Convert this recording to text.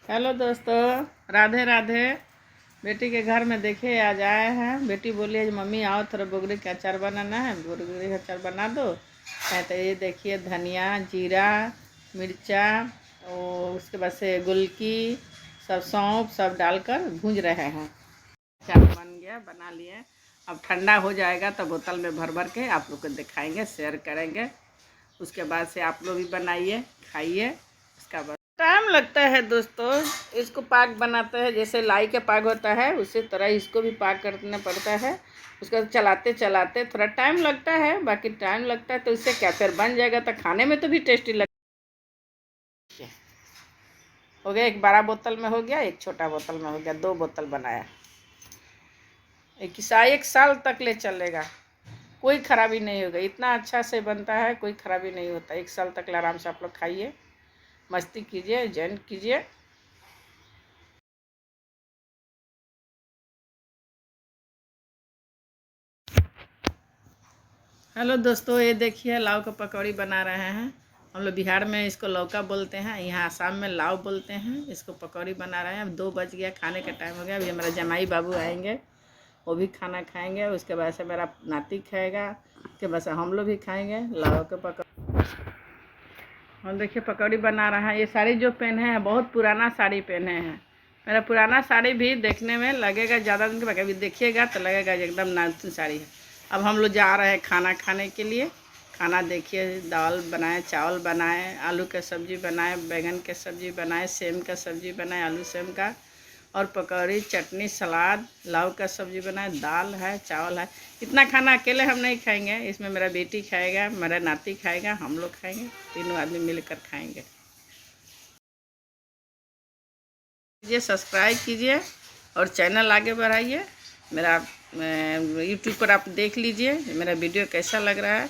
Hello दोस्तों, राधे राधे। बेटी के घर में देखिए आज आए हैं। बेटी बोली है मम्मी आओ थोड़ा बोगरी का अचार बनाना है, बोगरी का अचार बना दो। तो ये देखिए धनिया जीरा मिर्चा और उसके बाद से गुलकी सब सौंफ सब डालकर भूंज रहे हैं। अचार बन गया, बना लिए। अब ठंडा हो जाएगा तो बोतल में भर भर के आप लोग को दिखाएंगे, शेयर करेंगे। उसके बाद से आप लोग भी बनाइए खाइए। उसका बाद टाइम लगता है दोस्तों। इसको पाक बनाते हैं जैसे लाई के पाक होता है उसी तरह इसको भी पाक करना पड़ता है। उसका चलाते चलाते थोड़ा टाइम लगता है, बाकी टाइम लगता है तो इससे क्या फिर बन जाएगा तो खाने में तो भी टेस्टी लगता है। हो गया, एक बड़ा बोतल में हो गया, एक छोटा बोतल में हो गया, 2 बोतल बनाया। एक साल तक ले चलेगा, कोई खराबी नहीं होगा। इतना अच्छा से बनता है, कोई खराबी नहीं होता। 1 साल तक आराम से आप लोग खाइए, मस्ती कीजिए, एंजॉय कीजिए। हेलो दोस्तों, ये देखिए लाव का पकौड़ी बना रहे हैं। हम लोग बिहार में इसको लौका बोलते हैं, यहाँ आसाम में लाव बोलते हैं। इसको पकौड़ी बना रहे हैं। अब 2 बज गया, खाने का टाइम हो गया। अभी हमारा जमाई बाबू आएंगे, वो भी खाना खाएंगे। उसके बाद से मेरा नाती खाएगा, उसके बाद से हम लोग भी खाएंगे लाव के पकौड़ी। हम देखिए पकौड़ी बना रहा है। ये साड़ी जो पहने हैं बहुत पुराना साड़ी पहने हैं। मेरा पुराना साड़ी भी देखने में लगेगा ज़्यादा दिन के बाद, अभी देखिएगा तो लगेगा एकदम नई साड़ी है। अब हम लोग जा रहे हैं खाना खाने के लिए। खाना देखिए, दाल बनाए, चावल बनाए, आलू का सब्ज़ी बनाए, बैगन के सब्ज़ी बनाए, सेम का सब्ज़ी बनाए, आलू सेम का, और पकौड़ी चटनी सलाद, लाव का सब्ज़ी बनाए, दाल है, चावल है। इतना खाना अकेले हम नहीं खाएंगे, इसमें मेरा बेटी खाएगा, मेरा नाती खाएगा, हम लोग खाएंगे, तीनों आदमी मिलकर खाएंगे। कीजिए, सब्सक्राइब कीजिए और चैनल आगे बढ़ाइए। मेरा यूट्यूब पर आप देख लीजिए मेरा वीडियो कैसा लग रहा है।